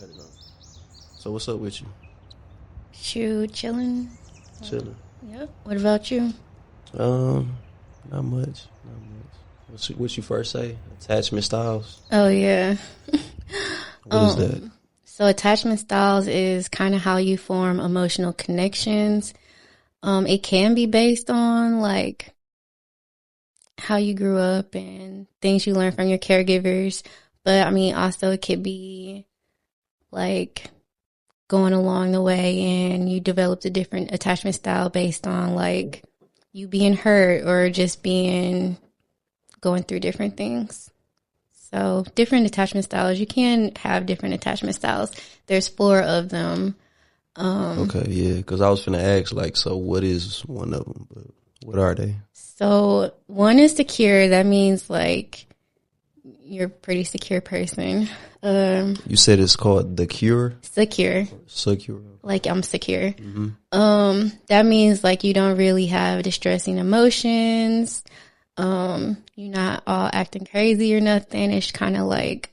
Cut it off. So what's up with you? Shoot, chilling. Chilling. Yep. What about you? Um, not much. Not much. What you first say? Attachment styles. Oh yeah. What is that? So attachment styles is kind of how you form emotional connections. It can be based on like how you grew up and things you learned from your caregivers, but I mean also it could be like going along the way and you developed a different attachment style based on like you being hurt or just being going through different things. So different attachment styles. You can have different attachment styles. There's four of them. Okay, yeah, because I was finna ask, like, so what is one of them? But what are they? So one is secure. That means like you're a pretty secure person. You said it's called the cure? Secure. Secure. Like I'm secure. That means like you don't really have distressing emotions. You're not all acting crazy or nothing. It's kind of like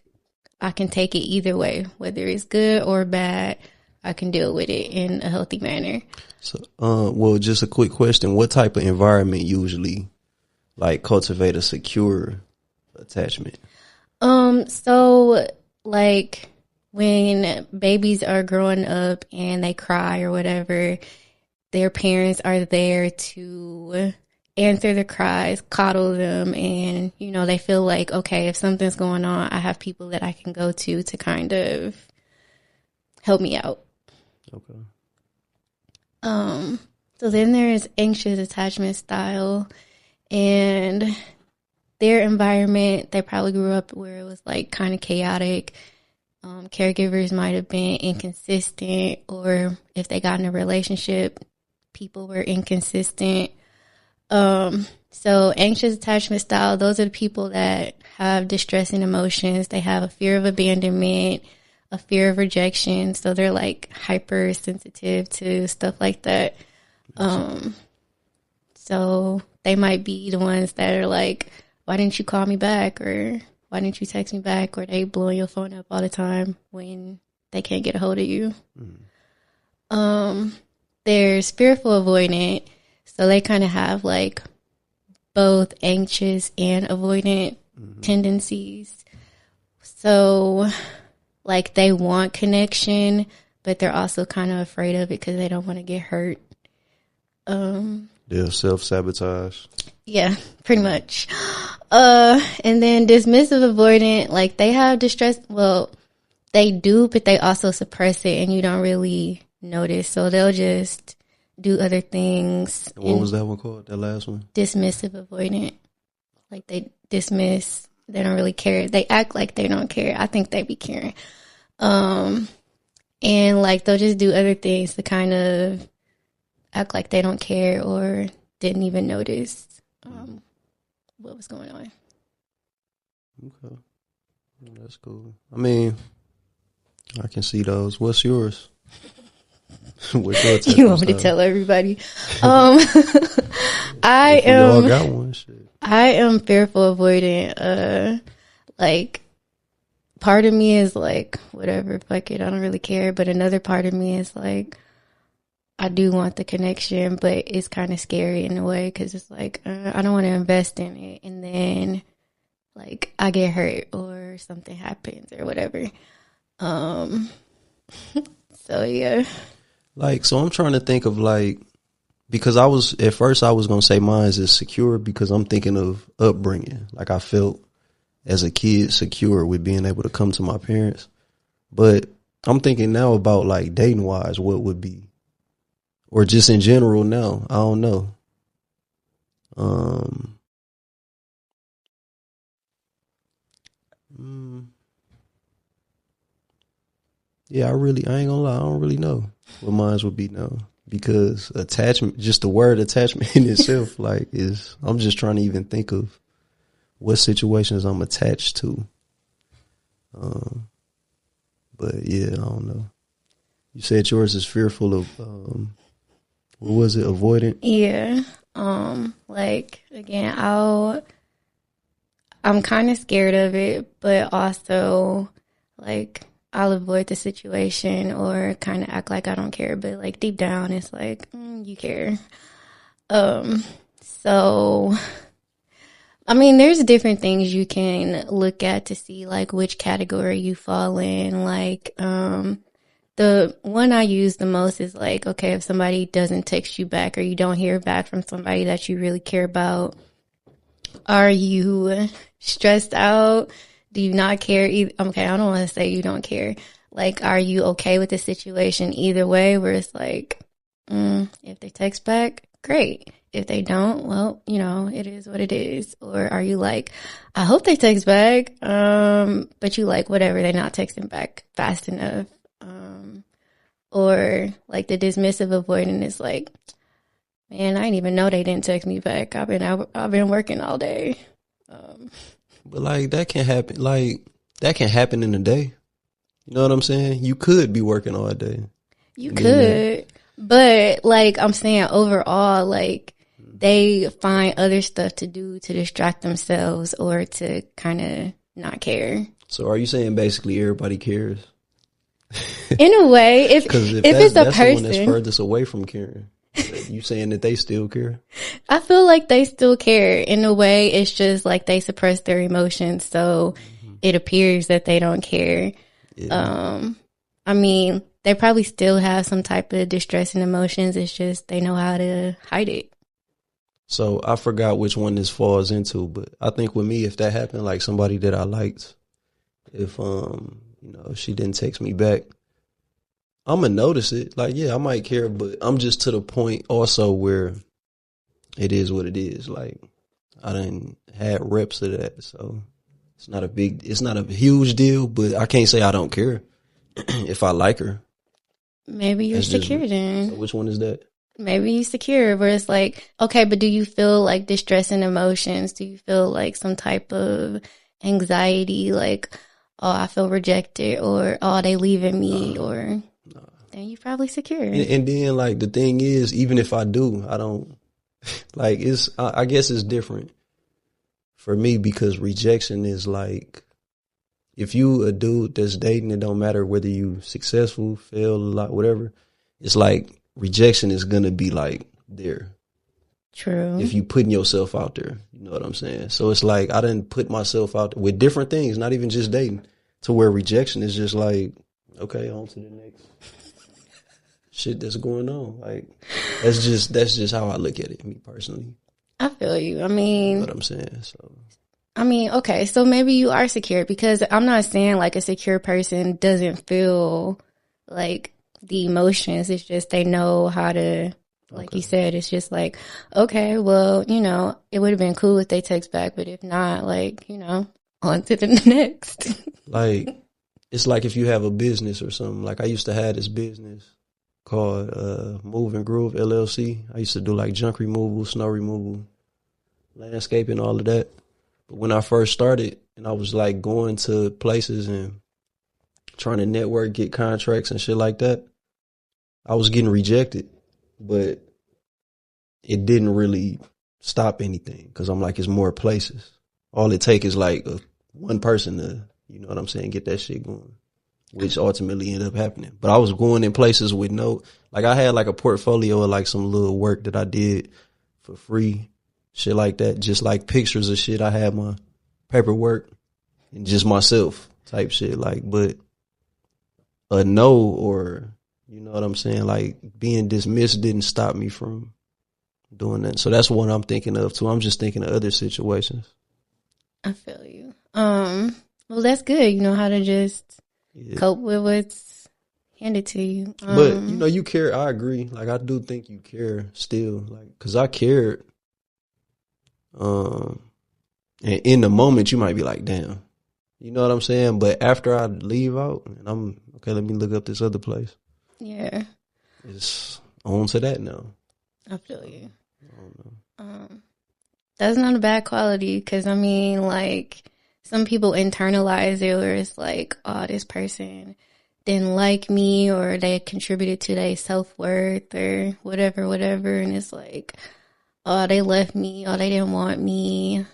I can take it either way, whether it's good or bad. I can deal with it in a healthy manner. So, well, just a quick question: what type of environment usually, like, cultivate a secure attachment? So like when babies are growing up and they cry or whatever, their parents are there to answer the cries, coddle them, and you know they feel like okay, if something's going on, I have people that I can go to kind of help me out. Okay. So then there's anxious attachment style, and their environment, they probably grew up where it was like kind of chaotic. Caregivers might have been inconsistent, or if they got in a relationship, people were inconsistent. So anxious attachment style, those are the people that have distressing emotions. They have a fear of abandonment, a fear of rejection. So they're like hypersensitive to stuff like that. So they might be the ones that are like, why didn't you call me back? Or why didn't you text me back? Or they blowing your phone up all the time when they can't get a hold of you. There's fearful avoidant. So they kind of have like both anxious and avoidant tendencies. So like they want connection, but they're also kind of afraid of it because they don't want to get hurt. Yeah, self-sabotage. Yeah, pretty much. And then dismissive avoidant, like they have distress. Well, they do, but they also suppress it and you don't really notice. So they'll just do other things. What was that one called? That last one? Dismissive avoidant. Like they dismiss, they don't really care. They act like they don't care. I think they be caring. And like they'll just do other things to kind of act like they don't care or didn't even notice what was going on. Okay. Well, that's cool. I mean, I can see those. What's yours? What's your You want me to tell everybody? I am. Y'all got one. Shit. I am fearful avoidant. Like part of me is like, whatever, fuck it, I don't really care. But another part of me is like, I do want the connection, but it's kind of scary in a way because it's like, I don't want to invest in it. And then like I get hurt or something happens or whatever. So yeah. Like, so I'm trying to think of like, because at first I was going to say mine is secure because I'm thinking of upbringing. Like I felt as a kid secure with being able to come to my parents. But I'm thinking now about like dating wise, what would be, or just in general now, I don't know. Yeah, I ain't gonna lie, I don't really know what mine would be now. Because attachment, just the word attachment in itself, like I'm just trying to even think of what situations I'm attached to. But yeah, I don't know. You said yours is fearful of, what was it, avoidant? Yeah. Like again, I'm kind of scared of it, but also like I'll avoid the situation or kind of act like I don't care, but like deep down it's like, you care. So I mean, there's different things you can look at to see like which category you fall in. Like, the one I use the most is like, okay, if somebody doesn't text you back or you don't hear back from somebody that you really care about, are you stressed out? Do you not care? Okay, I don't want to say you don't care. Like, are you okay with the situation either way, where it's like, if they text back, great. If they don't, well, it is what it is. Or are you like, I hope they text back, but you like, whatever, they're not texting back fast enough. Or like the dismissive avoidant is like, man, I didn't even know they didn't text me back. I've been working all day. But like that can happen. Like that can happen in a day. You know what I'm saying? You could be working all day. You could, but like I'm saying, overall, like they find other stuff to do to distract themselves or to kind of not care. So are you saying basically everybody cares? In a way, if it's a person, the one that's furthest away from caring. You saying that they still care? I feel like they still care. In a way, it's just like they suppress their emotions, so it appears that they don't care. Yeah. I mean, they probably still have some type of distressing emotions. It's just they know how to hide it. So I forgot which one this falls into, but I think with me, if that happened, like somebody that I liked, if she didn't text me back, I'm gonna notice it. Like, yeah, I might care, but I'm just to the point also where it is what it is. Like, I done had reps of that, so it's not a huge deal, but I can't say I don't care if I like her. Maybe you're secure then. So which one is that? Maybe you're secure, where it's like, okay, but do you feel like distressing emotions? Do you feel like some type of anxiety, like, oh, I feel rejected, or oh, they leaving me, or then you're probably secure. And then like the thing is, even if I do, I don't like I guess it's different for me because rejection is like, if you a dude that's dating, it don't matter whether you successful, fail a lot, whatever. It's like rejection is gonna be like there. True. If you putting yourself out there, you know what I'm saying? So it's like I didn't put myself out there with different things, not even just dating, to where rejection is just like, okay, on to the next shit that's going on. Like that's just how I look at it, me personally. I feel you. I mean, you know what I'm saying? So I mean, okay, so maybe you are secure, because I'm not saying like a secure person doesn't feel like the emotions. It's just they know how to, like you said, it's just like, okay, well, it would have been cool if they text back, but if not, like, on to the next. Like, it's like if you have a business or something. Like I used to have this business called Move and Groove LLC. I used to do like junk removal, snow removal, landscaping, all of that. But when I first started and I was like going to places and trying to network, get contracts and shit like that, I was getting rejected, but it didn't really stop anything because I'm like, it's more places. All it takes is like one person to, you know what I'm saying, get that shit going, which ultimately ended up happening. But I was going in places with I had like a portfolio of like some little work that I did for free, shit like that, just like pictures of shit. I had my paperwork and just myself type shit, like, but a no, or you know what I'm saying, like being dismissed didn't stop me from doing that. So that's what I'm thinking of too. I'm just thinking of other situations. I feel you. Well, that's good. You know how to just cope with what's handed to you. But you care. I agree. Like I do think you care still, like, cause I cared. And in the moment you might be like, damn, you know what I'm saying? But after I leave out and I'm okay, let me look up this other place. Yeah. It's on to that now. I feel you. I don't know. That's not a bad quality, because I mean, like, some people internalize it where it's like, oh, this person didn't like me, or they contributed to their self-worth or whatever, and it's like, oh, they left me, oh, they didn't want me,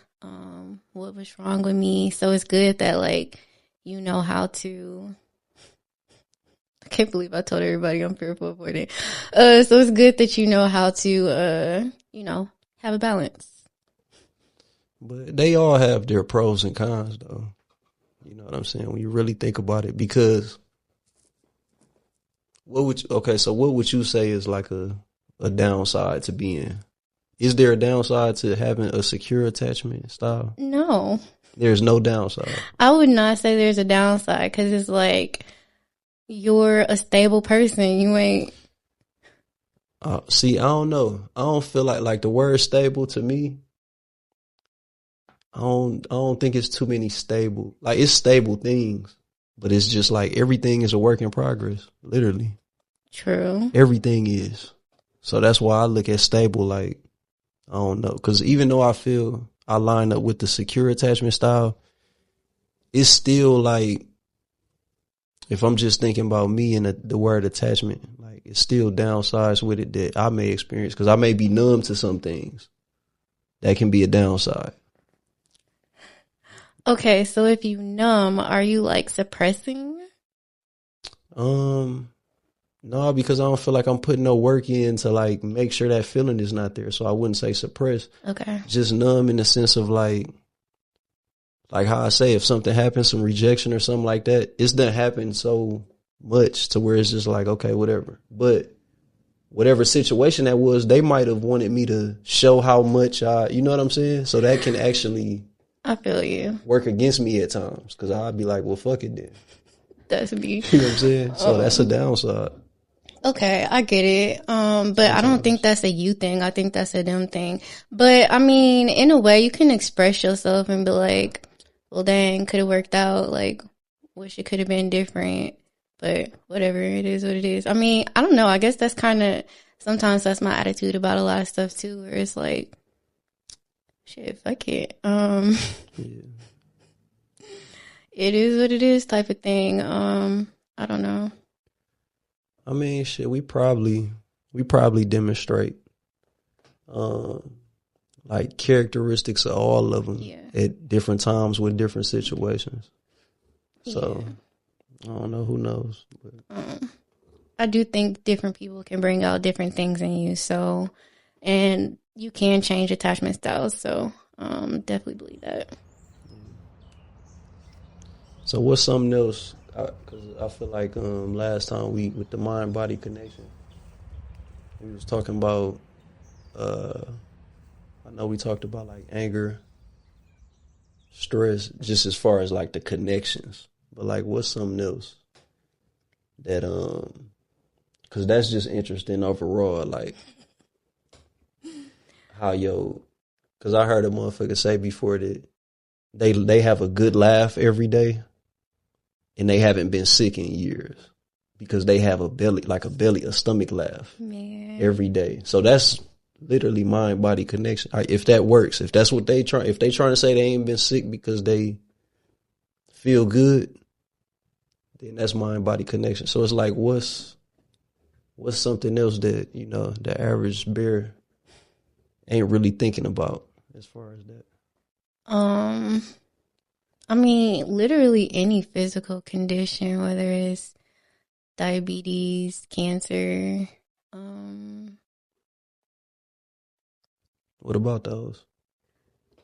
what was wrong with me? So it's good that, like, you know how to can't believe I told everybody I'm fearful avoidant. So it's good that you know how to, have a balance. But they all have their pros and cons, though. You know what I'm saying? When you really think about it, because what would you say is like a downside to being? Is there a downside to having a secure attachment style? No. There's no downside. I would not say there's a downside because it's like you're a stable person. You ain't. See, I don't know. I don't feel like the word stable to me. I don't think it's too many stable. Like, it's stable things, but it's just like everything is a work in progress. Literally. True. Everything is. So that's why I look at stable like, I don't know. Because even though I feel I line up with the secure attachment style, it's still like, if I'm just thinking about me and the word attachment, like, it's still downsides with it that I may experience. Because I may be numb to some things. That can be a downside. Okay, so if you numb, are you like suppressing? No, because I don't feel like I'm putting no work in to like make sure that feeling is not there. So I wouldn't say suppress. Okay. Just numb in the sense of like how I say, if something happens, some rejection or something like that, it's done happened so much to where it's just like, okay, whatever. But whatever situation that was, they might have wanted me to show how much you know what I'm saying? So that can actually, I feel you, work against me at times, because I'd be like, well, fuck it then. That's me. You know what I'm saying? So that's a downside. Okay, I get it. But I don't think that's a you thing. I think that's a them thing. But I mean, in a way, you can express yourself and be like, well, dang, could have worked out. Like, wish it could have been different. But whatever, it is what it is. I mean, I don't know. I guess that's kind of, sometimes that's my attitude about a lot of stuff too, where it's like, shit, fuck it. Yeah. It is what it is type of thing. I don't know. I mean, shit, we probably demonstrate like characteristics of all of them at different times with different situations. So I don't know, who knows. But I do think different people can bring out different things in you. So, and you can change attachment styles. So, definitely believe that. So what's something else? Because I feel like last time with the mind body connection, we was talking about. I know we talked about like anger, stress, just as far as like the connections. But like, what's something else that because that's just interesting overall. Like how because I heard a motherfucker say before that they have a good laugh every day. And they haven't been sick in years because they have a stomach laugh every day. So that's literally mind body connection. If that works, if that's what if they trying to say they ain't been sick because they feel good, then that's mind body connection. So it's like, what's something else that, you know, the average bear ain't really thinking about as far as that? I mean, literally any physical condition, whether it's diabetes, cancer. What about those?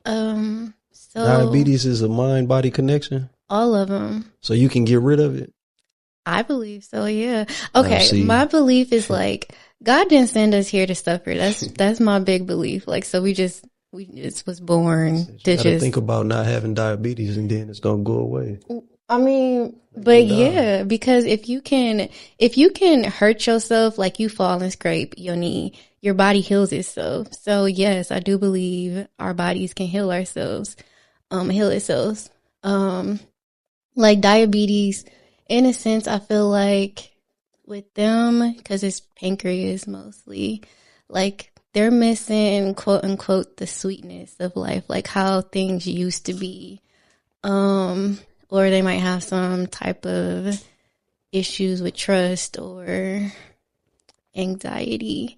So Diabetes is a mind-body connection? All of them. So you can get rid of it? I believe so, yeah. Okay, my belief is like, God didn't send us here to suffer. That's my big belief. Like, so we just was born to just think about not having diabetes and then it's gonna go away. I mean, but yeah, because if you can hurt yourself, like you fall and scrape your knee, your body heals itself. So yes, I do believe our bodies can heal ourselves, heal itself. Like diabetes, in a sense, I feel like with them, because it's pancreas mostly, like they're missing, quote unquote, the sweetness of life, like how things used to be. Or they might have some type of issues with trust or anxiety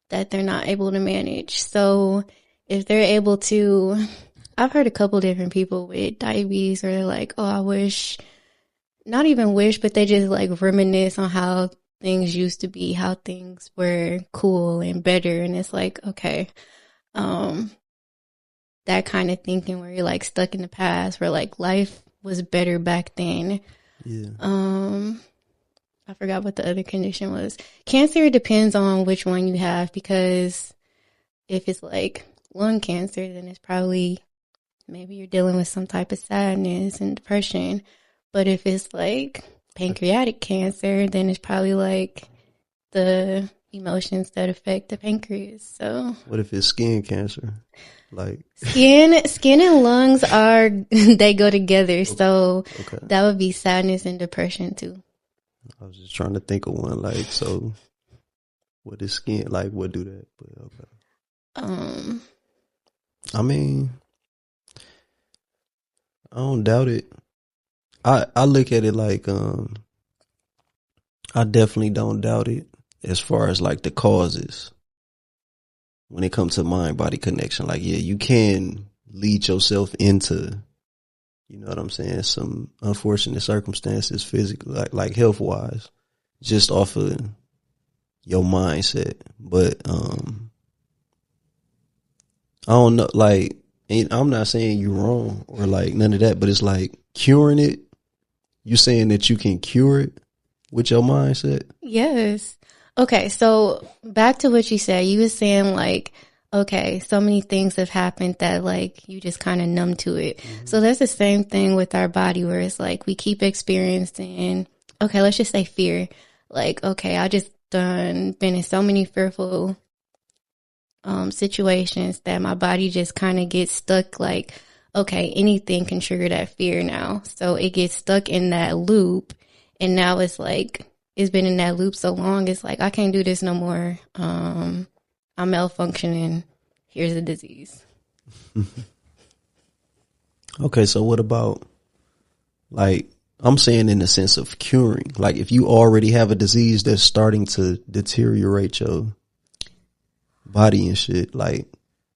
that they're not able to manage. So if they're able to, I've heard a couple different people with diabetes where they're like, oh, I wish not even wish, but they just like reminisce on how things used to be, how things were cool and better. And it's like, okay, that kind of thinking where you're like stuck in the past, where like life was better back then. Yeah. I forgot what the other condition was. Cancer depends on which one you have, because if it's like lung cancer, then it's probably maybe you're dealing with some type of sadness and depression. But if it's like pancreatic cancer, then it's probably like the emotions that affect the pancreas. So What if it's skin cancer? Like skin and lungs are they go together. So okay. that would be sadness and depression too. I was just trying to think of one. Like, so what is skin? Like, what do that? But okay. I mean, I don't doubt it. I look at it like I definitely don't doubt it as far as like the causes when it comes to mind body connection. Like, yeah, you can lead yourself into, you know what I'm saying, some unfortunate circumstances physically, like health wise, just off of your mindset. But I don't know, like, I'm not saying you're wrong or like none of that, but it's like curing it. You saying that you can cure it with your mindset? Yes. Okay, so back to what you said. You were saying like, okay, so many things have happened that like you just kind of numb to it. Mm-hmm. So that's the same thing with our body, where it's like we keep experiencing, okay, let's just say fear. Like, okay, I just been in so many fearful situations that my body just kind of gets stuck. Like, okay, anything can trigger that fear now. So it gets stuck in that loop. And now it's like, it's been in that loop so long. It's like, I can't do this no more. I'm malfunctioning. Here's a disease. Okay. So what about, like, I'm saying in the sense of curing, like if you already have a disease that's starting to deteriorate your body and shit, like,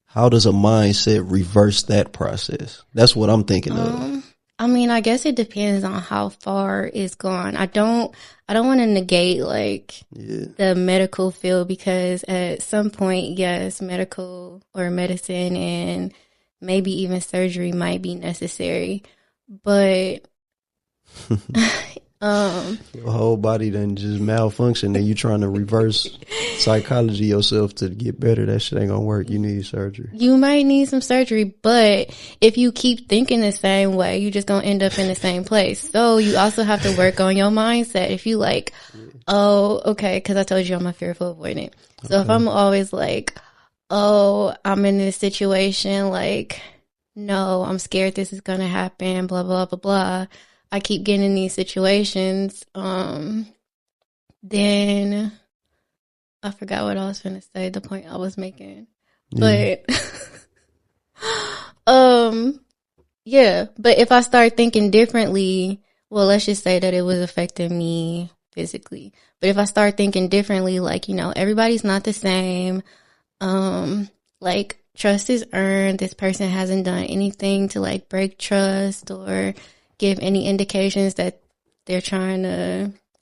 how does a mindset reverse that process? That's what I'm thinking of. I mean, I guess it depends on how far it's gone. I don't want to negate like the medical field, because at some point, yes, medical or medicine and maybe even surgery might be necessary, but your whole body then just malfunction and you trying to reverse psychology yourself to get better. That shit ain't gonna work. You need surgery. You might need some surgery, but if you keep thinking the same way, you just gonna end up in the same place. So you also have to work on your mindset. If you like, oh, okay, because I told you I'm a fearful avoidant. So if I'm always like, oh, I'm in this situation, like, no, I'm scared this is gonna happen, blah, blah, blah, blah. I keep getting in these situations, then I forgot what I was going to say, the point I was making. Yeah. But, yeah. But if I start thinking differently, well, let's just say that it was affecting me physically. But if I start thinking differently, like, you know, everybody's not the same. Like, trust is earned. This person hasn't done anything to, like, break trust or give any indications that they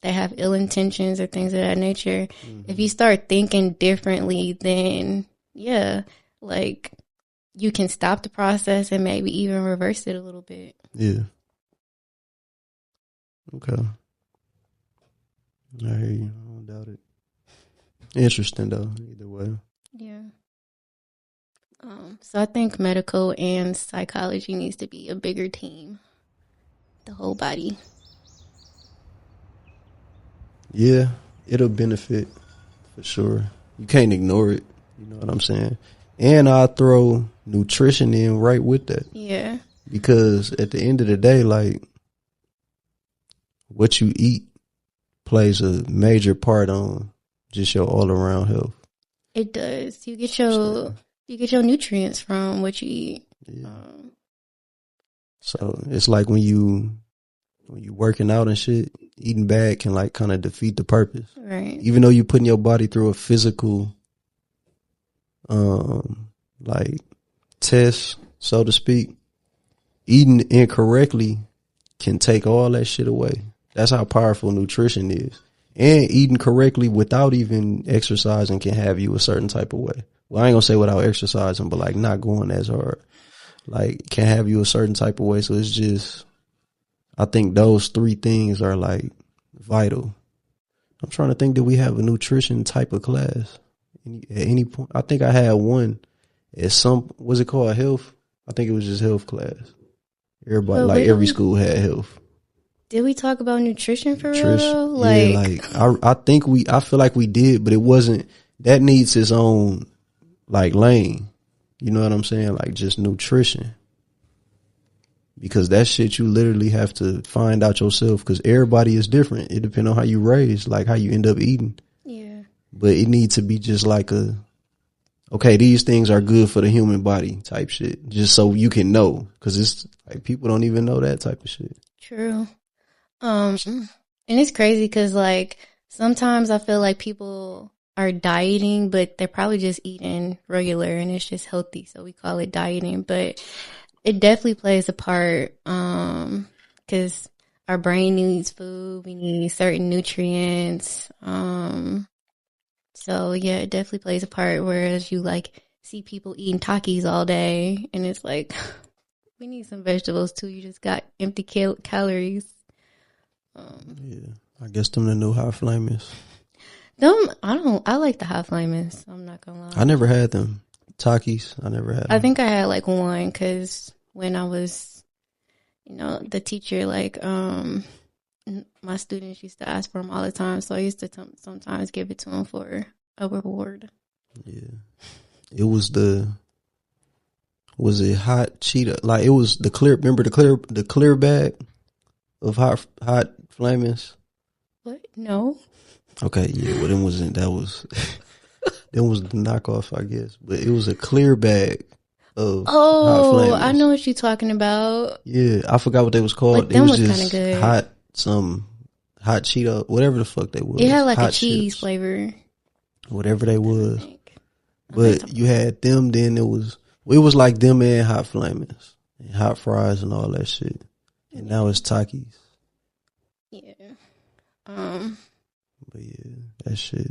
have ill intentions or things of that nature. Mm-hmm. If you start thinking differently, then yeah, like you can stop the process and maybe even reverse it a little bit. Yeah. Okay. I hear you. I don't doubt it. Interesting though, either way. Yeah. So I think medical and psychology needs to be a bigger team. The whole body. Yeah, it'll benefit for sure. You can't ignore it. You know what I'm saying? And I throw nutrition in right with that. Yeah. Because at the end of the day, like, what you eat plays a major part on just your all around health. It does. You get your nutrients from what you eat. Yeah. So it's like when you working out and shit, eating bad can like kind of defeat the purpose. Right. Even though you're putting your body through a physical, like test, so to speak, eating incorrectly can take all that shit away. That's how powerful nutrition is. And eating correctly without even exercising can have you a certain type of way. Well, I ain't gonna say without exercising, but like not going as hard, like can have you a certain type of way. So it's just, I think those three things are like vital. I'm trying to think, did we have a nutrition type of class at any point? I think I had one at was it called health? I think it was just health class. Everybody, like every school had health. Did we talk about nutrition for real? Like I feel like we did, but it wasn't, that needs its own like lane. You know what I'm saying? Like just nutrition. Because that shit you literally have to find out yourself, because everybody is different. It depends on how you raised, like how you end up eating. Yeah. But it needs to be just like okay, these things are good for the human body type shit. Just so you can know. Because it's like people don't even know that type of shit. True. And it's crazy because like sometimes I feel like people are dieting, but they're probably just eating regular and it's just healthy. So we call it dieting, but it definitely plays a part. Cause our brain needs food. We need certain nutrients. So yeah, it definitely plays a part. Whereas you like see people eating Takis all day and it's like, we need some vegetables too. You just got empty calories. Yeah, I guess them the new hot flamers. I like the hot flamers. I'm not gonna lie. I never had them. Takis, I never had them. I think I had like one because when I was, the teacher, like, my students used to ask for them all the time. So I used to sometimes give it to them for a reward. Yeah. It was was it hot cheetah? Like it was the clear, remember the clear bag of hot flamers? What? No. Okay, yeah, but them was the knockoff, I guess. But it was a clear bag of hot flamers. I know what you're talking about. Yeah, I forgot what they was called. Like, them was just kind of good. Hot Cheeto, whatever the fuck they was. It had like hot a cheese chips, flavor. whatever they was. But you had them, then it was like them and hot flamers and hot fries and all that shit. And now it's Takis. Yeah. But yeah, that shit.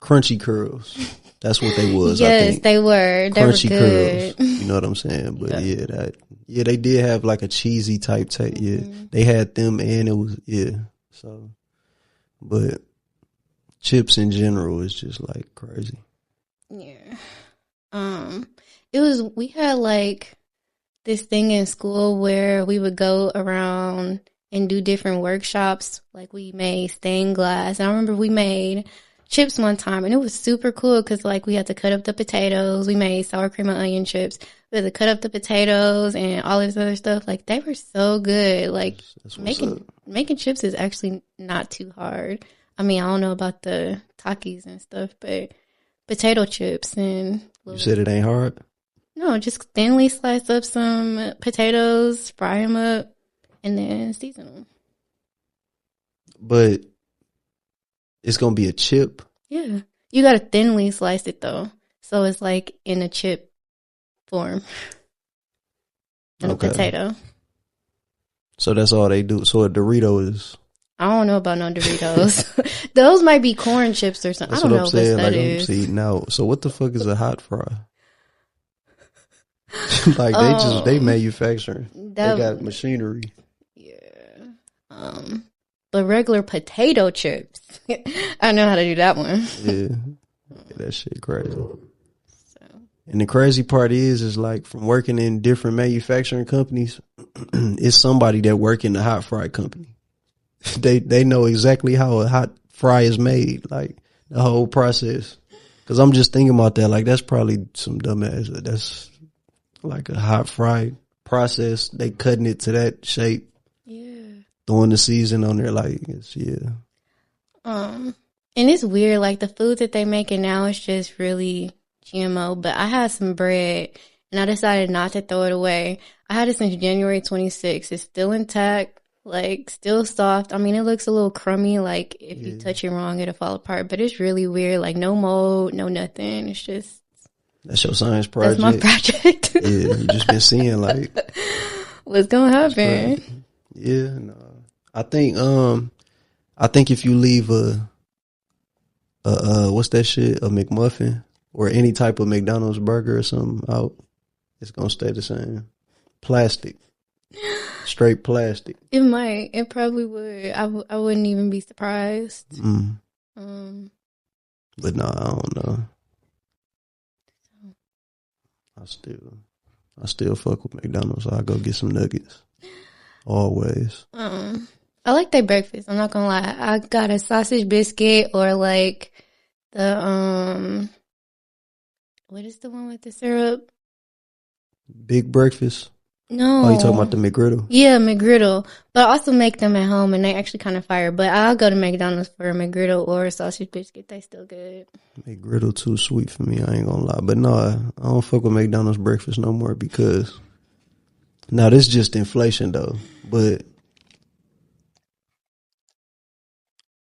Crunchy curls. That's what they was. Yes, I think. they were. They Crunchy were good. curls. You know what I'm saying? But yeah, they did have like a cheesy type taste. Yeah, they had them, and it was So, but chips in general is just like crazy. Yeah. We had like this thing in school where we would go around and do different workshops. Like we made stained glass. And I remember we made chips one time and it was super cool because like we had to cut up the potatoes. We made sour cream and onion chips. We had to cut up the potatoes and all this other stuff. Like they were so good. Like making chips is actually not too hard. I mean, I don't know about the Takis and stuff, but potato chips and... You said it ain't hard? No, just thinly slice up some potatoes, fry them up, and then season them. But it's going to be a chip? Yeah. You got to thinly slice it, though. So it's like in a chip form. And a potato. So that's all they do. So a Dorito is... I don't know about no Doritos. Those might be corn chips or something. That's I don't what know I'm saying. what that like, is. I'm seeing now. So what the fuck is a hot fry? Like they manufacture. They got machinery. Yeah. But regular potato chips. I know how to do that one. Yeah. That shit crazy. And the crazy part is like from working in different manufacturing companies, it's somebody that work in the hot fry company. They know exactly how a hot fry is made, like the whole process. Cause I'm just thinking about that. Like that's probably some dumbass. That's like a hot fry process. They cutting it to that shape. Yeah. Throwing the season on there, like And it's weird. Like the food that they making now is just really GMO. But I had some bread and I decided not to throw it away. I had it since January 26th. It's still intact. Like, still soft. I mean, it looks a little crummy. Like, if you touch it wrong, it'll fall apart. But it's really weird. Like, no mold, no nothing. It's just... That's your science project. That's my project. Yeah, you just been seeing, like... What's gonna happen? Yeah, no. I think if you leave a what's that shit, a McMuffin or any type of McDonald's burger or something out, it's gonna stay the same. Plastic, straight plastic. It might. It probably would. I wouldn't even be surprised. But no, I don't know. I still fuck with McDonald's. So I go get some nuggets. Always. I like their breakfast. I'm not gonna lie. I got a sausage biscuit or like the what is the one with the syrup? Big breakfast. No. Oh, you talking about the McGriddle? Yeah, McGriddle. But I also make them at home, and they actually kind of fire. But I'll go to McDonald's for a McGriddle or a sausage biscuit. They still good. McGriddle too sweet for me. I ain't gonna lie. But no, I don't fuck with McDonald's breakfast no more because now this just inflation though. But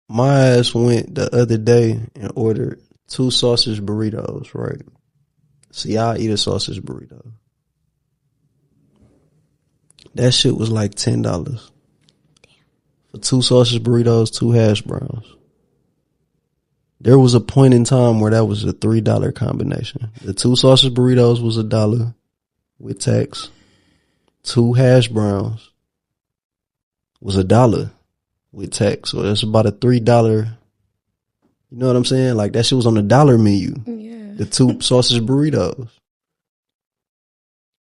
my ass went the other day and ordered 2 sausage burritos. Right? See, I eat a sausage burrito. That shit was like $10 for 2 sausage burritos, 2 hash browns. There was a point in time where that was a $3 combination. The 2 sausage burritos was $1 with tax. 2 hash browns was $1 with tax. So that's about a $3. You know what I'm saying? Like that shit was on the dollar menu. Yeah. The 2 sausage burritos.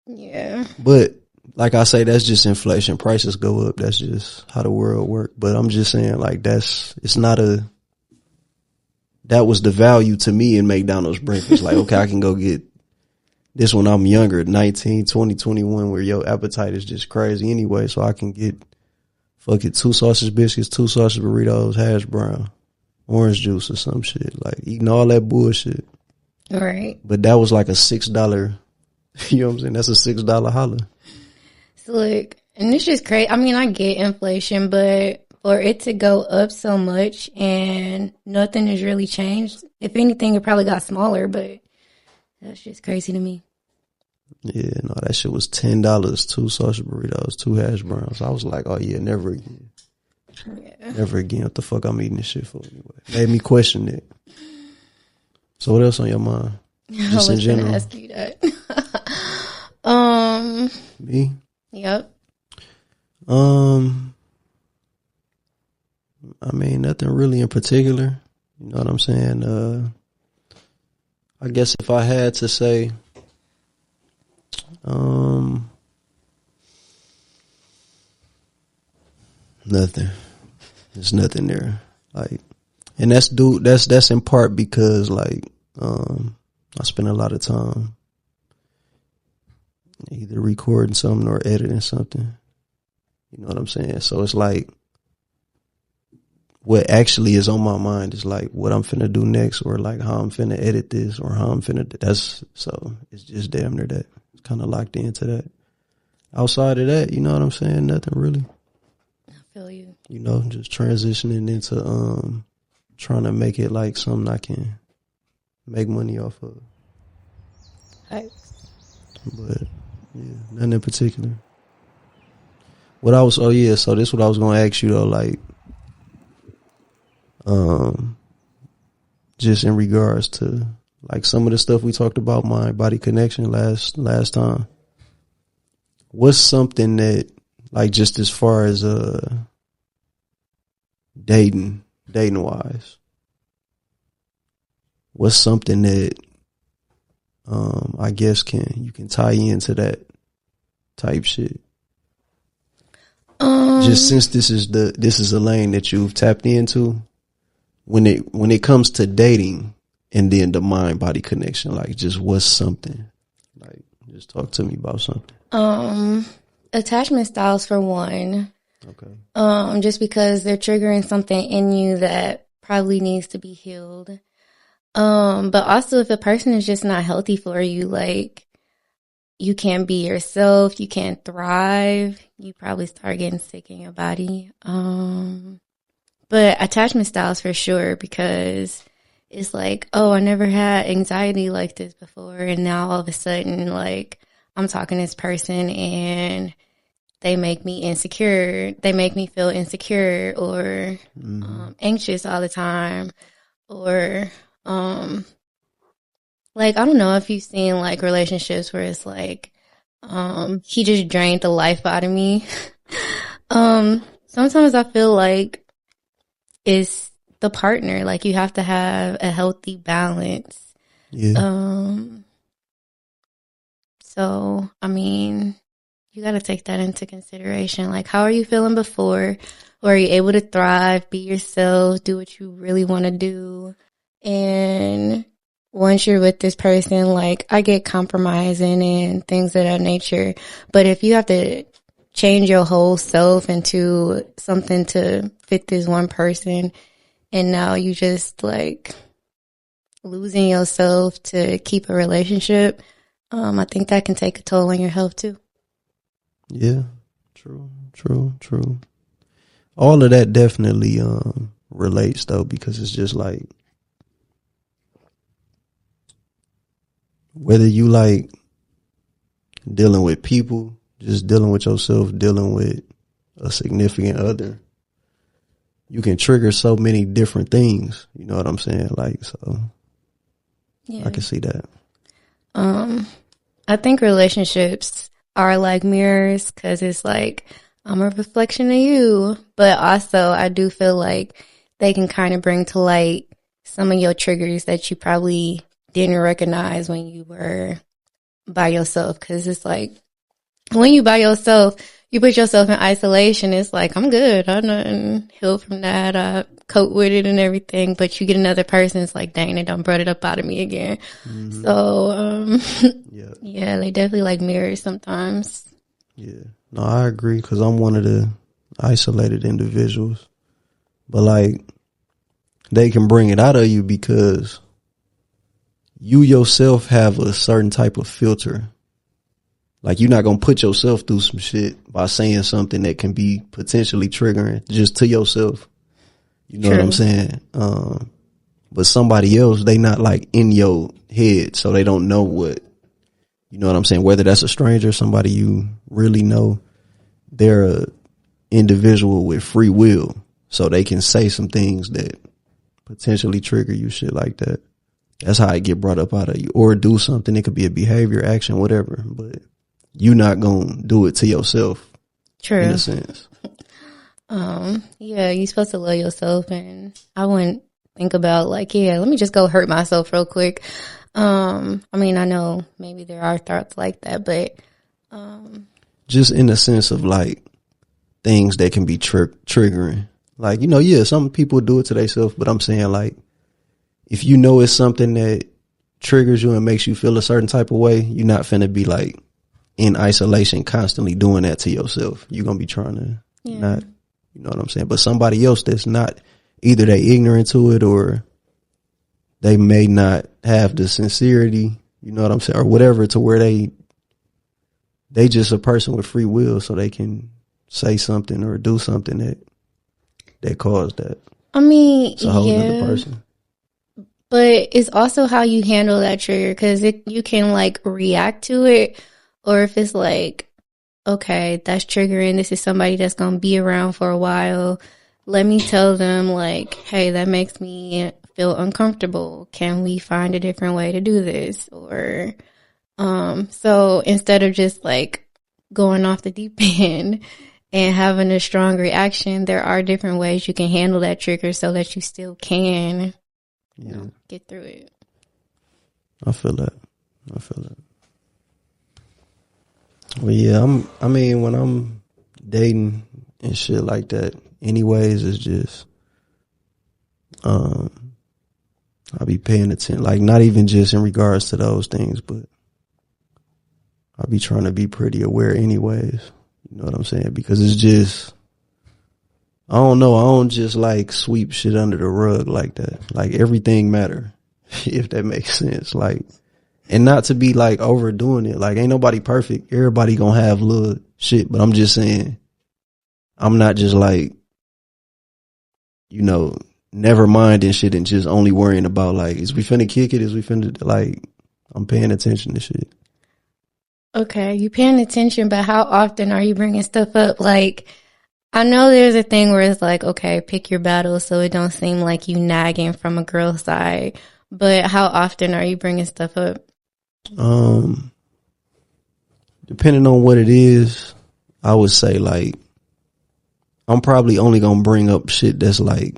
Yeah. But like I say, that's just inflation. Prices go up. That's just how the world works. But I'm just saying, like, that was the value to me in McDonald's breakfast. Like, okay, I can go get this when I'm younger, 19, 20, 21, where your appetite is just crazy anyway. So I can get fucking 2 sausage biscuits, 2 sausage burritos, hash brown, orange juice or some shit. Like, eating all that bullshit. Right. But that was like a $6, you know what I'm saying? That's a $6 holler. Look, and it's just crazy. I mean, I get inflation, but for it to go up so much and nothing has really changed. If anything, it probably got smaller, but that's just crazy to me. Yeah, no, that shit was $10, 2 sausage burritos, 2 hash browns. I was like, oh yeah, never again. Yeah. Never again. What the fuck I'm eating this shit for anyway? Made me question it. So what else on your mind? Just in general. Ask you that. Me? Yep. I mean, nothing really in particular. You know what I'm saying? I guess if I had to say, nothing. There's nothing there. Like, and that's in part because like, I spend a lot of time either recording something or editing something. You know what I'm saying? So it's like what actually is on my mind is like what I'm finna do next or like how I'm finna edit this or how I'm finna so it's just damn near that. It's kind of locked into that. Outside of that, you know what I'm saying? Nothing really. I feel you. You know, just transitioning into trying to make it like something I can make money off of. Right. But yeah, nothing in particular. So this is what I was gonna ask you though, like, just in regards to like some of the stuff we talked about, mind body connection last time. What's something that, like, just as far as dating wise, what's something that I guess you can tie into that type shit? Just since this is a lane that you've tapped into, when it comes to dating and then the mind body connection, like, just what's something, like, just talk to me about something. Attachment styles for one. Okay. Just because they're triggering something in you that probably needs to be healed. But also if a person is just not healthy for you, like, you can't be yourself, you can't thrive, you probably start getting sick in your body. But attachment styles for sure, because it's like, oh, I never had anxiety like this before, and now all of a sudden, like, I'm talking to this person and they make me insecure. They make me feel insecure or anxious all the time. Or, like, I don't know if you've seen like relationships where it's like, he just drained the life out of me. Sometimes I feel like it's the partner. Like, you have to have a healthy balance. Yeah. So, I mean, you got to take that into consideration. Like, how are you feeling before? Or are you able to thrive, be yourself, do what you really want to do? And once you're with this person, like, I get compromising and things of that nature. But if you have to change your whole self into something to fit this one person, and now you just like losing yourself to keep a relationship, I think that can take a toll on your health too. Yeah. True. All of that definitely relates though, because it's just like, whether you like dealing with people, just dealing with yourself, dealing with a significant other, you can trigger so many different things. You know what I'm saying? Like, so yeah. I can see that. I think relationships are like mirrors, because it's like, I'm a reflection of you. But also, I do feel like they can kind of bring to light some of your triggers that you probably didn't recognize when you were by yourself. Because it's like, when you by yourself, you put yourself in isolation. It's like, I'm good. I'm not healed from that. I cope with it and everything. But you get another person, it's like, dang, they done brought it up out of me again. Mm-hmm. So, yeah, they definitely like mirrors sometimes. Yeah. No, I agree, because I'm one of the isolated individuals. But like, they can bring it out of you because you yourself have a certain type of filter. Like, you're not going to put yourself through some shit by saying something that can be potentially triggering just to yourself. You know True. What I'm saying? But somebody else, they not like in your head, so they don't know what, you know what I'm saying? Whether that's a stranger, somebody you really know, they're a individual with free will, so they can say some things that potentially trigger you, shit like that. That's how it get brought up out of you. Or do something. It could be a behavior, action, whatever. But you're not going to do it to yourself. True. In a sense. Yeah, you're supposed to love yourself. And I wouldn't think about like, yeah, let me just go hurt myself real quick. I mean, I know maybe there are thoughts like that, but just in the sense of like things that can be triggering. Like, you know, yeah, some people do it to themselves, but I'm saying like, if you know it's something that triggers you and makes you feel a certain type of way, you're not finna be like in isolation constantly doing that to yourself. You're going to be trying to not, you know what I'm saying? But somebody else that's not, either they ignorant to it or they may not have the sincerity, you know what I'm saying? Or whatever, to where they just a person with free will, so they can say something or do something that caused that. I mean, it's a whole other person. But it's also how you handle that trigger, because you can like react to it, or if it's like, okay, that's triggering. This is somebody that's going to be around for a while. Let me tell them like, hey, that makes me feel uncomfortable. Can we find a different way to do this? Or, so instead of just like going off the deep end and having a strong reaction, there are different ways you can handle that trigger so that you still can get through it. I feel that. Well, yeah, I mean, when I'm dating and shit like that, anyways, it's just, I'll be paying attention, like not even just in regards to those things, but I'll be trying to be pretty aware anyways. You know what I'm saying? Because it's just, I don't know. I don't just like sweep shit under the rug like that. Like everything matter, if that makes sense. Like, and not to be like overdoing it. Like ain't nobody perfect. Everybody gonna have little shit, but I'm just saying, I'm not just like, you know, never minding shit and just only worrying about like, is we finna kick it? Is we finna like, I'm paying attention to shit. Okay, you paying attention, but how often are you bringing stuff up? Like, I know there's a thing where it's like, okay, pick your battles so it don't seem like you nagging from a girl's side. But how often are you bringing stuff up? Um, Depending on what it is, I would say like I'm probably only gonna bring up shit that's like,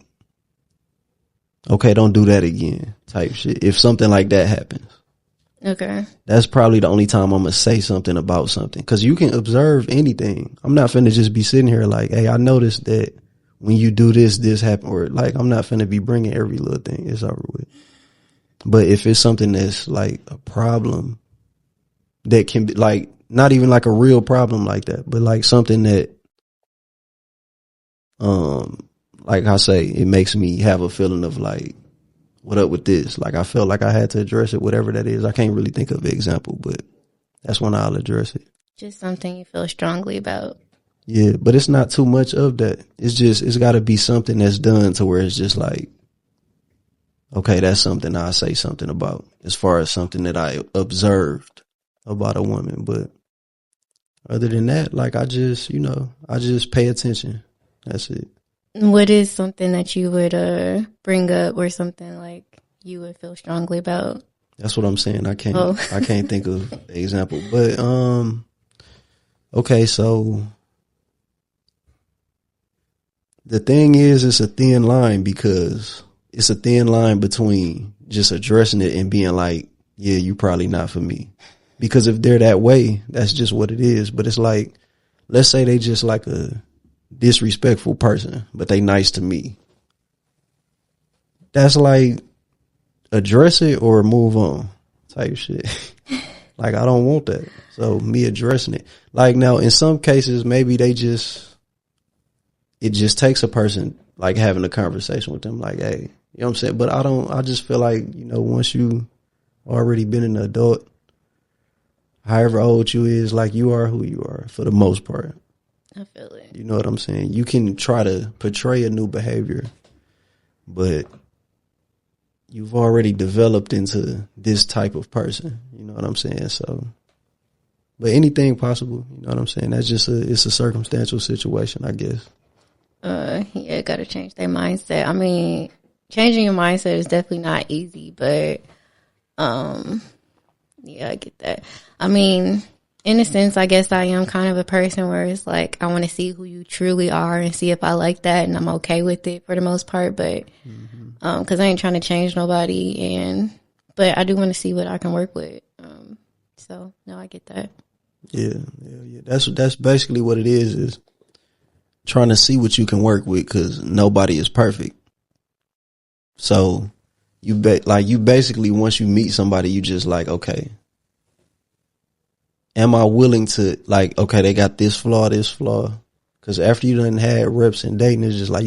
okay, don't do that again type shit. If something like that happens. Okay. That's probably the only time I'm gonna say something about something. Cause you can observe anything. I'm not finna just be sitting here like, hey, I noticed that when you do this, this happened. Or like, I'm not finna be bringing every little thing. It's over with. But if it's something that's like a problem that can be like, not even like a real problem like that, but like something that, like I say, it makes me have a feeling of like, what up with this? Like I felt like I had to address it, whatever that is. I can't really think of an example, but that's when I'll address it. Just something you feel strongly about. Yeah, but it's not too much of that. It's just, it's got to be something that's done to where it's just like, okay, that's something I say something about as far as something that I observed about a woman. But other than that, like I just, I just pay attention. That's it. What is something that you would bring up or something like you would feel strongly about? That's what I'm saying. I can't think of an example. But okay, so the thing is, it's a thin line because it's a thin line between just addressing it and being like, yeah, you probably not for me. Because if they're that way, that's just what it is. But it's like, let's say they just like a disrespectful person, but they nice to me. That's like, address it or move on type shit. Like, I don't want that. So me addressing it. Like now, in some cases, maybe it just takes a person like having a conversation with them like, hey, you know what I'm saying? But I just feel like, once you already been an adult, however old you is, like you are who you are for the most part. I feel it. You know what I'm saying? You can try to portray a new behavior, but you've already developed into this type of person. You know what I'm saying? So, but anything possible, you know what I'm saying? That's just it's a circumstantial situation, I guess. Yeah, gotta change their mindset. I mean, changing your mindset is definitely not easy, but, yeah, I get that. I mean, in a sense, I guess I am kind of a person where it's like, I want to see who you truly are and see if I like that and I'm okay with it for the most part, but, cause I ain't trying to change nobody but I do want to see what I can work with. So no, I get that. Yeah. That's basically what it is trying to see what you can work with, cause nobody is perfect. So you basically, once you meet somebody, you just like, okay, am I willing to, like, okay, they got this flaw. Cause after you done had reps and dating, it's just like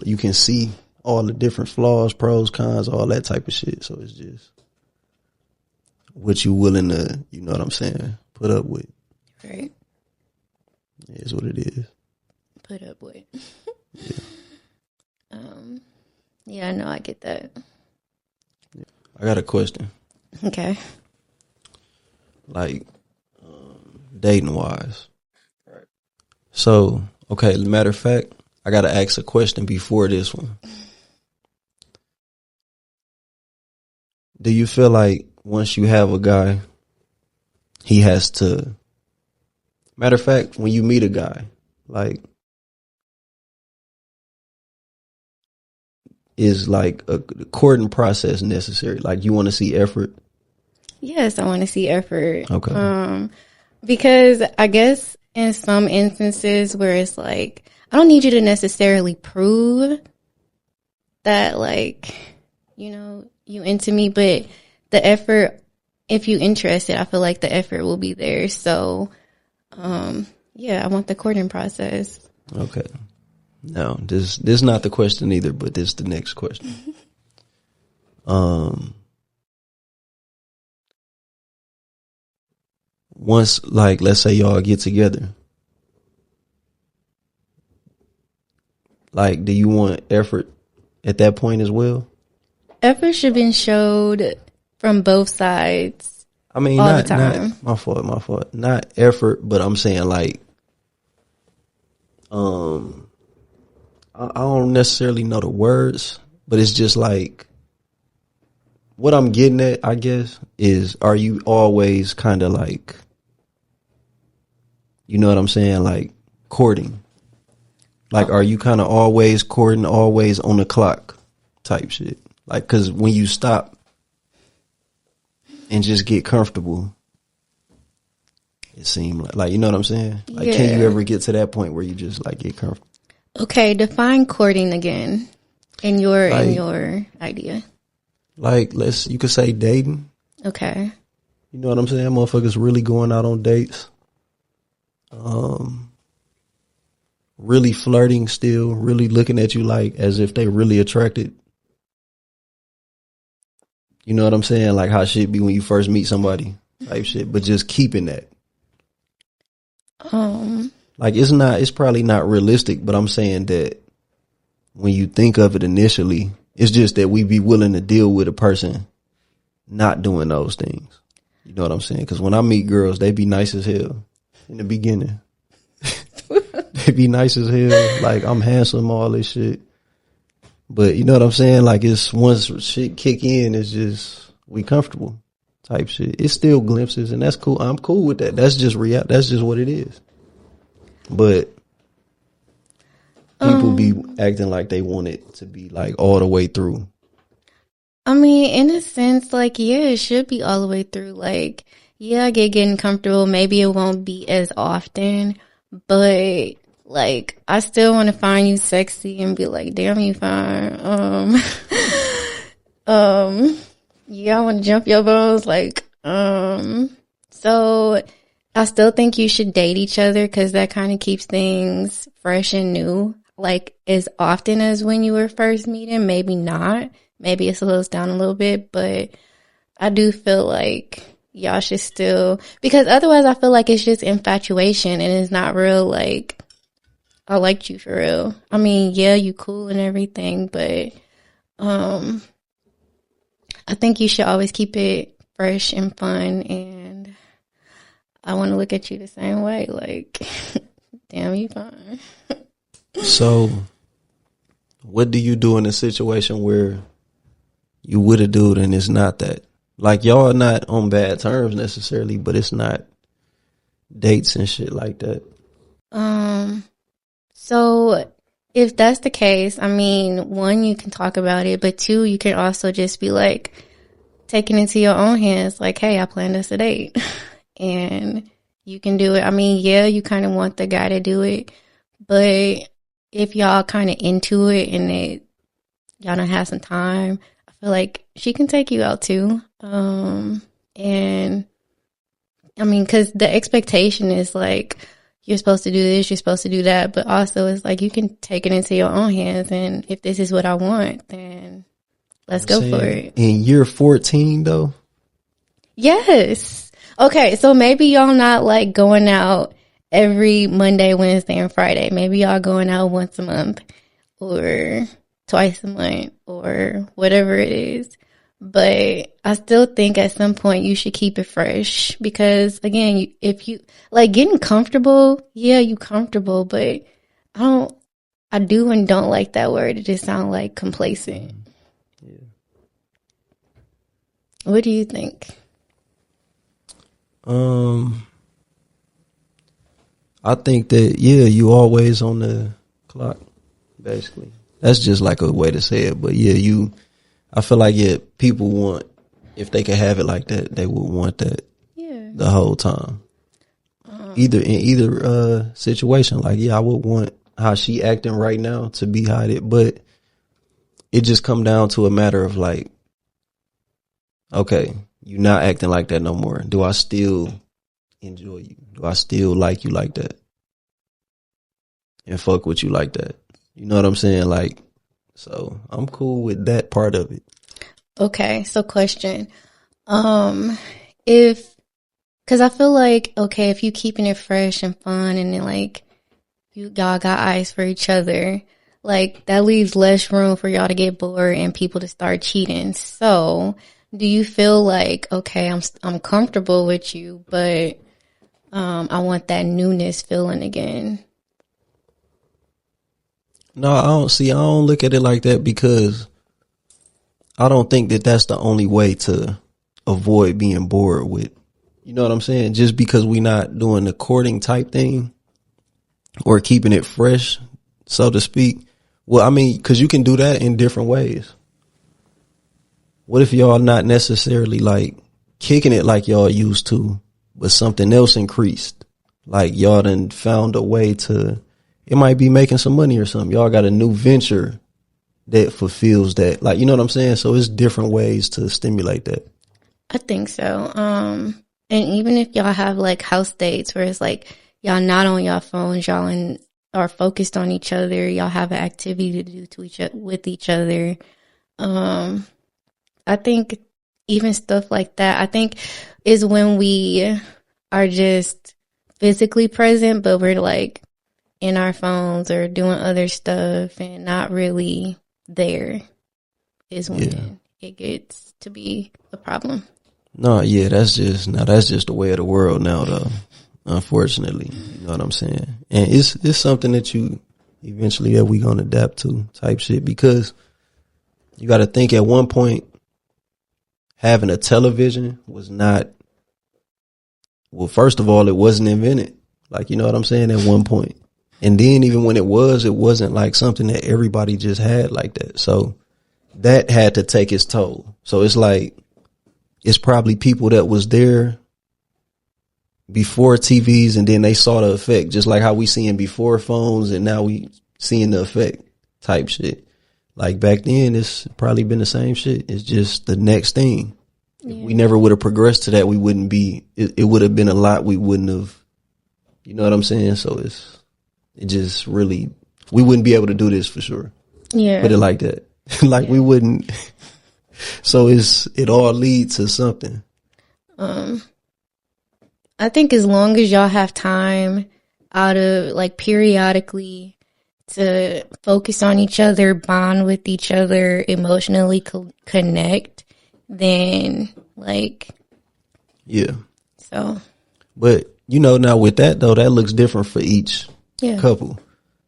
you can see all the different flaws, pros, cons, all that type of shit. So it's just what you willing to, you know what I'm saying, put up with. Right. It is what it is. Put up with. Yeah. Yeah, I know, I get that. I got a question. Okay. Like, dating wise. Right. So, okay, matter of fact, I got to ask a question before this one. Do you feel like once you have a guy, he has to, matter of fact, when you meet a guy, like, is like a courting process necessary? Like, you want to see effort? Yes, I want to see effort. Okay. Because I guess in some instances where it's like, I don't need you to necessarily prove that, like, you into me, but the effort, if you interested, I feel like the effort will be there. So, yeah, I want the courting process. Okay. No, this is not the question either, but this is the next question. Once, like, let's say y'all get together, like, do you want effort at that point as well? Effort should have been showed from both sides. I mean, all the not time. my fault. Not effort, but I'm saying like, I don't necessarily know the words, but it's just like what I'm getting at, I guess, is are you always kind of like, you know what I'm saying, like courting? Like, are you kind of always courting, always on the clock type shit? Like, because when you stop and just get comfortable, it seemed like, you know what I'm saying? Like, can you Yeah. ever get to that point where you just like get comfortable? Okay, define courting again in your Like, idea. like you could say dating. Okay. You know what I'm saying? Motherfuckers really going out on dates. Really flirting still, really looking at you like as if they really attracted. You know what I'm saying? Like how shit be when you first meet somebody type shit, but just keeping that. Like it's probably not realistic, but I'm saying that when you think of it initially, it's just that we be willing to deal with a person not doing those things. You know what I'm saying? Because when I meet girls, they be nice as hell in the beginning. They be nice as hell. Like I'm handsome, all this shit. But you know what I'm saying? Like it's once shit kick in, it's just we comfortable type shit. It's still glimpses, and that's cool. I'm cool with that. That's just real. That's just what it is. But people be acting like they want it to be like all the way through. I mean, in a sense, like, yeah, it should be all the way through. Like, yeah, I get getting comfortable. Maybe it won't be as often, but like, I still want to find you sexy and be like, damn, you fine. Yeah, I want to jump your bones. Like, so I still think you should date each other because that kind of keeps things fresh and new. Like, as often as when you were first meeting, maybe not. Maybe it slows down a little bit, but I do feel like y'all should still, because otherwise I feel like it's just infatuation and it's not real, like, I liked you for real. I mean, yeah, you cool and everything, but I think you should always keep it fresh and fun, and I want to look at you the same way, like, damn, you fine. So, what do you do in a situation where you with a dude and it's not that? Like y'all are not on bad terms necessarily, but it's not dates and shit like that. So if that's the case, I mean, one, you can talk about it, but two, you can also just be like, taking it into your own hands, like, hey, I planned us a date. And you can do it. I mean, yeah, you kind of want the guy to do it, but if y'all kind of into it and y'all don't have some time, I feel like she can take you out too. And I mean, because the expectation is like, you're supposed to do this, you're supposed to do that, but also it's like you can take it into your own hands, and if this is what I want, then let's go for it. In year 14 though? Yes. Okay, so maybe y'all not like going out every Monday, Wednesday, and Friday. Maybe y'all going out once a month or twice a month or whatever it is. But I still think at some point you should keep it fresh because, again, if you like getting comfortable, yeah, you comfortable, but I do and don't like that word. It just sounds like complacent. Yeah. What do you think? I think that, yeah, you always on the clock, basically. That's just like a way to say it. But yeah, I feel like, yeah, people want, if they could have it like that, they would want that the whole time. In either situation. Like, yeah, I would want how she acting right now to be hided, but it just come down to a matter of like, okay, you're not acting like that no more. Do I still enjoy you? Do I still like you like that? And fuck with you like that? You know what I'm saying? Like, so I'm cool with that part of it. Okay, so question. Because I feel like, okay, if you keeping it fresh and fun and then like y'all got eyes for each other, like that leaves less room for y'all to get bored and people to start cheating. So do you feel like, okay, I'm comfortable with you, but I want that newness feeling again? No, I don't look at it like that, because I don't think that that's the only way to avoid being bored with. You know what I'm saying? Just because we not doing the courting type thing or keeping it fresh, so to speak. Well, I mean, because you can do that in different ways. What if y'all not necessarily like kicking it like y'all used to, but something else increased? Like y'all done found a way to, it might be making some money or something. Y'all got a new venture that fulfills that. Like, you know what I'm saying? So it's different ways to stimulate that. I think so. And even if y'all have like house dates where it's like y'all not on y'all phones, are focused on each other, y'all have an activity to do with each other. I think even stuff like that, I think is when we are just physically present, but we're like in our phones or doing other stuff and not really there, is when it gets to be a problem. No, yeah, that's just the way of the world now, though. Unfortunately, you know what I'm saying? And it's something that you eventually that we gonna adapt to type shit, because you got to think at one point having a television was not, well, first of all, it wasn't invented. Like, you know what I'm saying? At one point. And then even when it wasn't like something that everybody just had like that. So that had to take its toll. So it's like, it's probably people that was there before TVs, and then they saw the effect, just like how we seeing before phones and now we seeing the effect type shit. Like back then, it's probably been the same shit. It's just the next thing. Yeah. If we never would have progressed to that, we wouldn't be, it would have been a lot we wouldn't have, you know what I'm saying? So it just really, we wouldn't be able to do this for sure. Yeah. Put it like that. Like we wouldn't. So it all leads to something. I think as long as y'all have time out of like periodically to focus on each other, bond with each other, emotionally connect, then like, yeah. So, but you know, now with that though, that looks different for each couple.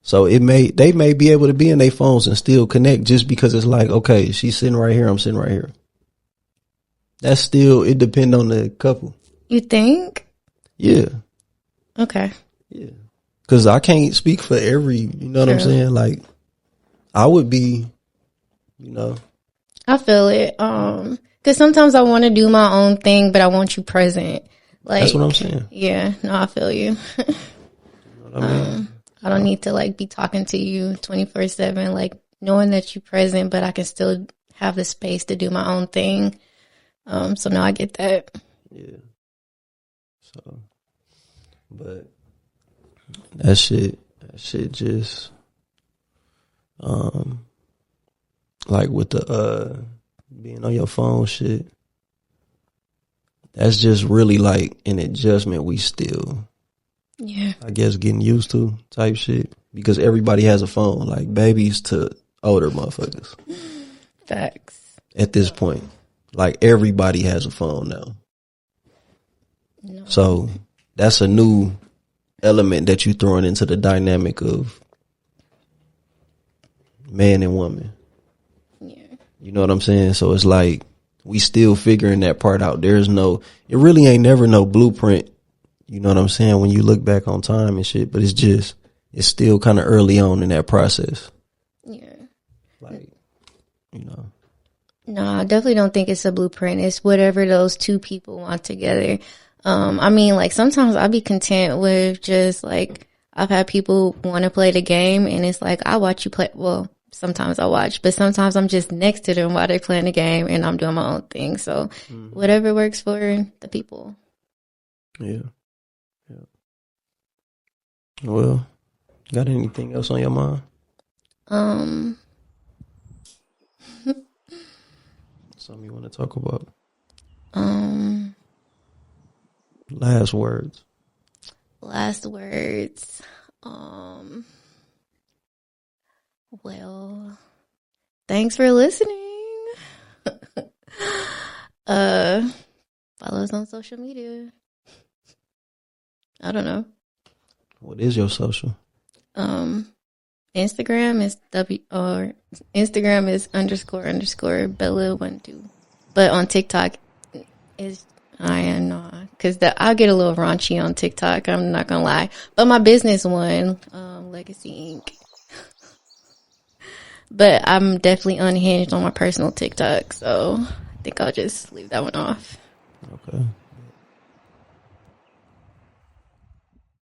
So they may be able to be in their phones and still connect, just because it's like, okay, she's sitting right here, I'm sitting right here. That's still, it depends on the couple. You think? Yeah. Okay. Yeah. Cause I can't speak for every, you know what I'm saying? Like I would be, you know. I feel it. Cause sometimes I want to do my own thing, but I want you present. Like, that's what I'm saying. Yeah. No, I feel you. You know what I mean? I don't need to like be talking to you 24/7, like knowing that you're present, but I can still have the space to do my own thing. So no, I get that. Yeah. So, but that shit just, like with the, being on your phone shit, that's just really like an adjustment we still, I guess, getting used to type shit, because everybody has a phone, like babies to older motherfuckers. Facts. At this point, like everybody has a phone now. No. So that's a new element that you throwing into the dynamic of man and woman. Yeah. You know what I'm saying? So it's like we still figuring that part out. It really ain't never no blueprint. You know what I'm saying? When you look back on time and shit, but it's still kind of early on in that process. Yeah. Like, you know. No, I definitely don't think it's a blueprint. It's whatever those two people want together. I mean, like sometimes I'll be content with just like, I've had people want to play the game and it's like, I watch you play. Well, sometimes I watch, but sometimes I'm just next to them while they're playing the game and I'm doing my own thing. So whatever works for the people. Yeah. Yeah. Well, got anything else on your mind? Something you want to talk about? Last words. Well, thanks for listening. Follow us on social media. I don't know. What is your social? Instagram is __ Bella12. But on TikTok is I am not, because I'll get a little raunchy on TikTok. I'm not gonna lie, but my business one, Legaseinc. But I'm definitely unhinged on my personal TikTok, so I think I'll just leave that one off. Okay.